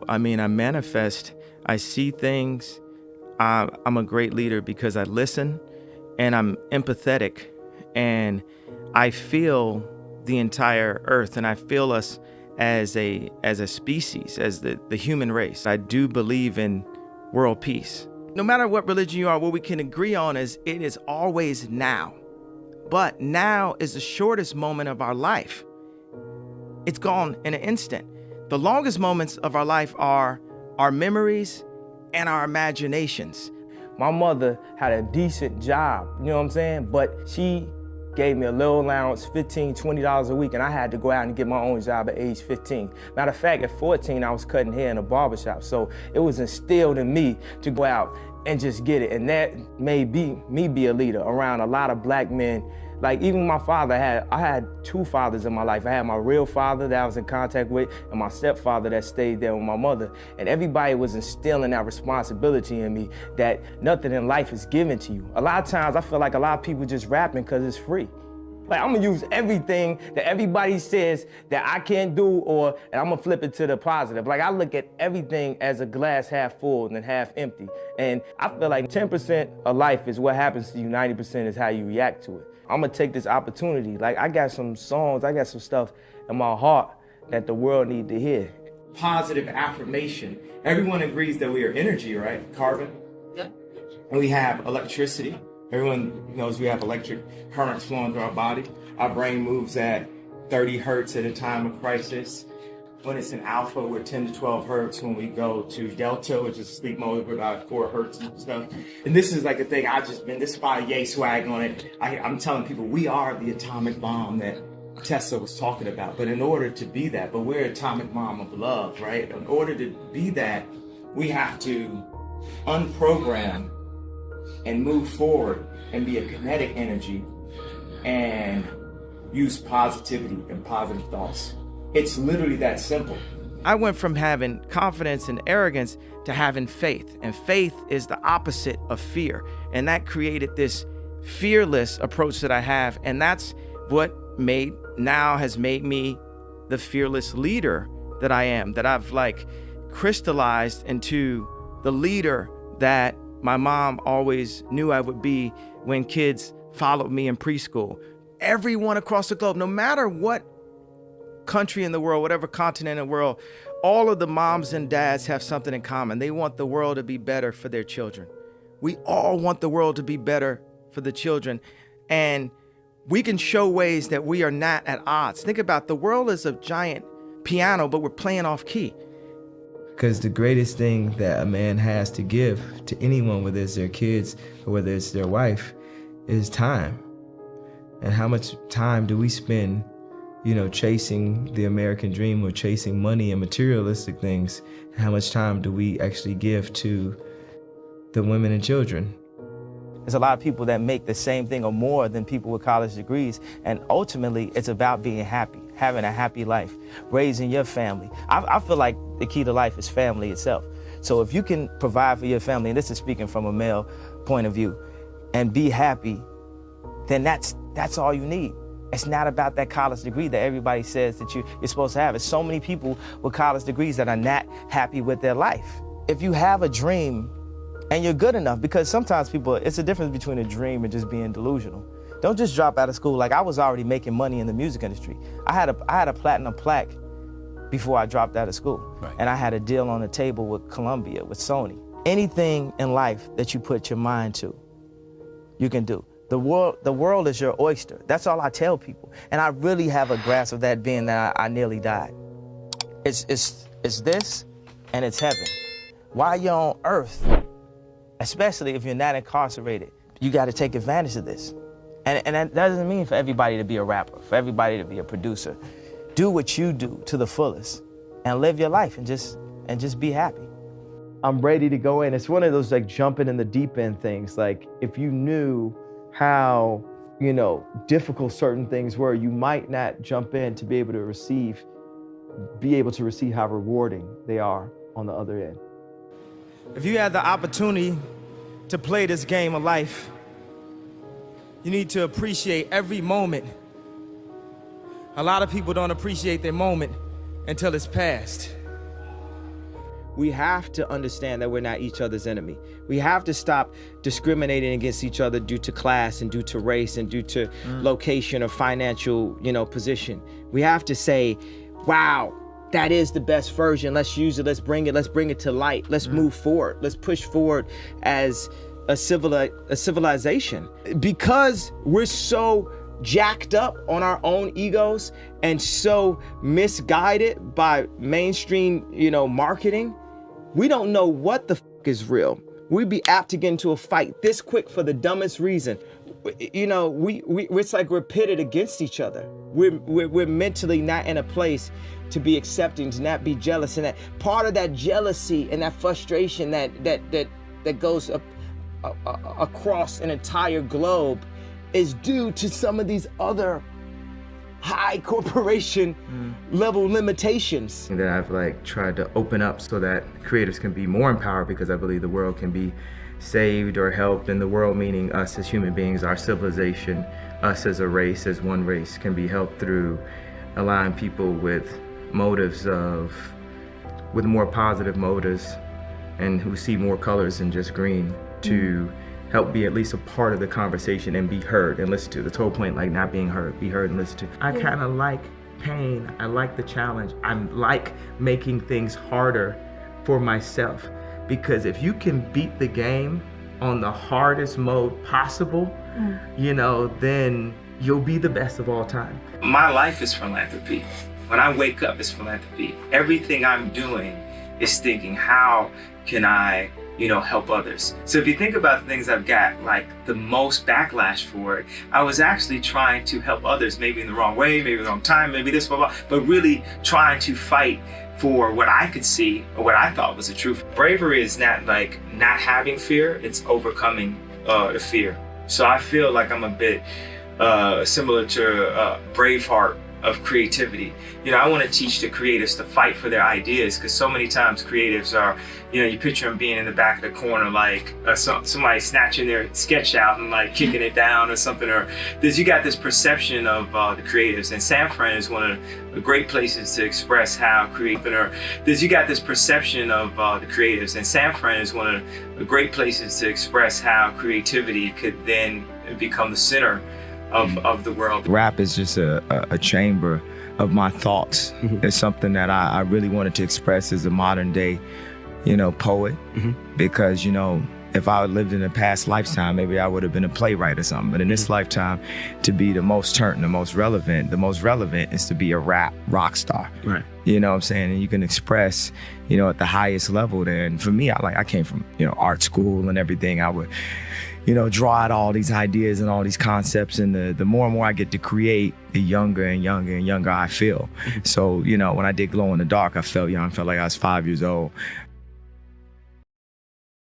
I mean, I manifest, I see things. I'm a great leader because I listen and I'm empathetic and I feel the entire earth and I feel us as a species, as the human race. I do believe in world peace. No matter what religion you are, what we can agree on is it is always now. But now is the shortest moment of our life. It's gone in an instant. The longest moments of our life are our memories and our imaginations. My mother had a decent job, you know what I'm saying? But she gave me a little allowance, $15, $20 a week, and I had to go out and get my own job at age 15. Matter of fact, at 14, I was cutting hair in a barbershop, so it was instilled in me to go out and just get it, and that made me be a leader around a lot of black men. Like even my father, I had two fathers in my life. I had my real father that I was in contact with and my stepfather that stayed there with my mother. And everybody was instilling that responsibility in me that nothing in life is given to you. A lot of times I feel like a lot of people just rapping because it's free. Like I'm gonna use everything that everybody says that I can't do and I'm gonna flip it to the positive. Like I look at everything as a glass half full and half empty. And I feel like 10% of life is what happens to you, 90% is how you react to it. I'm gonna take this opportunity. Like I got some songs, I got some stuff in my heart that the world need to hear. Positive affirmation. Everyone agrees that we are energy, right? Carbon. Yeah. And we have electricity. Everyone knows we have electric currents flowing through our body. Our brain moves at 30 hertz at a time of crisis. When it's in alpha, we're 10 to 12 hertz. When we go to delta, which is sleep mode, we're about 4 hertz and stuff. And this is like a thing this is my yay swag on it. I'm telling people we are the atomic bomb that Tesla was talking about. But in order to be that, we're an atomic bomb of love, right? In order to be that, we have to unprogram and move forward and be a kinetic energy and use positivity and positive thoughts. It's literally that simple. I went from having confidence and arrogance to having faith. And faith is the opposite of fear. And that created this fearless approach that I have. And that's what has made me the fearless leader that I am, that I've crystallized into the leader that my mom always knew I would be when kids followed me in preschool. Everyone across the globe, no matter what country in the world, whatever continent in the world, all of the moms and dads have something in common. They want the world to be better for their children. We all want the world to be better for the children. And we can show ways that we are not at odds. Think about the world is a giant piano, but we're playing off key. Because the greatest thing that a man has to give to anyone, whether it's their kids or whether it's their wife, is time. And how much time do we spend, chasing the American dream or chasing money and materialistic things? How much time do we actually give to the women and children? There's a lot of people that make the same thing or more than people with college degrees. And ultimately, it's about being happy, having a happy life, raising your family. I feel like the key to life is family itself. So if you can provide for your family, and this is speaking from a male point of view, and be happy, then that's all you need. It's not about that college degree that everybody says that you're supposed to have. There's so many people with college degrees that are not happy with their life. If you have a dream and you're good enough, because sometimes it's a difference between a dream and just being delusional. Don't just drop out of school. Like I was already making money in the music industry. I had a platinum plaque before I dropped out of school. Right. And I had a deal on the table with Columbia, with Sony. Anything in life that you put your mind to, you can do. The world is your oyster. That's all I tell people. And I really have a grasp of that being that I nearly died. It's this and it's heaven. While you're on earth, especially if you're not incarcerated, you got to take advantage of this. And that doesn't mean for everybody to be a rapper, for everybody to be a producer. Do what you do to the fullest and live your life and just be happy. I'm ready to go in. It's one of those jumping in the deep end things. Like if you knew how, difficult certain things were, you might not jump in to be able to receive how rewarding they are on the other end. If you had the opportunity to play this game of life, you need to appreciate every moment. A lot of people don't appreciate their moment until it's past. we have to understand that we're not each other's enemy. We have to stop discriminating against each other due to class and due to race and due to location or financial, position. We have to say, wow, that is the best version. Let's use it. Let's bring it to light. Let's move forward. Let's push forward as a civilization. Because we're so jacked up on our own egos and so misguided by mainstream, marketing, we don't know what the is real. We'd be apt to get into a fight this quick for the dumbest reason. It's like we're pitted against each other. We're mentally not in a place to be accepting, to not be jealous, and that part of that jealousy and that frustration that goes across an entire globe is due to some of these other high corporation level limitations. That I've tried to open up so that creators can be more empowered, because I believe the world can be saved or helped, and the world meaning us as human beings, our civilization, us as a race, as one race, can be helped through allowing people with more positive motives and who see more colors than just green to help be at least a part of the conversation and be heard and listened to. The whole point, not being heard, be heard and listened to. I kind of like pain. I like the challenge. I like making things harder for myself, because if you can beat the game on the hardest mode possible, then you'll be the best of all time. My life is philanthropy. When I wake up, it's philanthropy. Everything I'm doing is thinking, how can I help others? So if you think about the things I've got the most backlash for it, I was actually trying to help others, maybe in the wrong way, maybe the wrong time, maybe this, blah, blah, but really trying to fight for what I could see or what I thought was the truth. Bravery is not not having fear, it's overcoming the fear. So I feel like I'm a bit similar to Braveheart of creativity. I want to teach the creatives to fight for their ideas, because so many times creatives are, you picture them being in the back of the corner, somebody snatching their sketch out and kicking it down or something, or you got this perception of the creatives. And San Fran is one of the great places to express how creative, or you got this perception of the creatives. And San Fran is one of the great places to express how creativity could then become the center of the world. Rap is just a chamber of my thoughts. It's something that I really wanted to express as a modern day, poet. Because, if I had lived in a past lifetime, maybe I would have been a playwright or something. But in this lifetime, to be the most relevant is to be a rock star. Right. You know what I'm saying? And you can express, at the highest level there. And for me, I came from, art school and everything. I would, draw out all these ideas and all these concepts. And the more and more I get to create, the younger and younger and younger I feel. So, when I did Glow in the Dark, I felt young. I felt like I was 5 years old.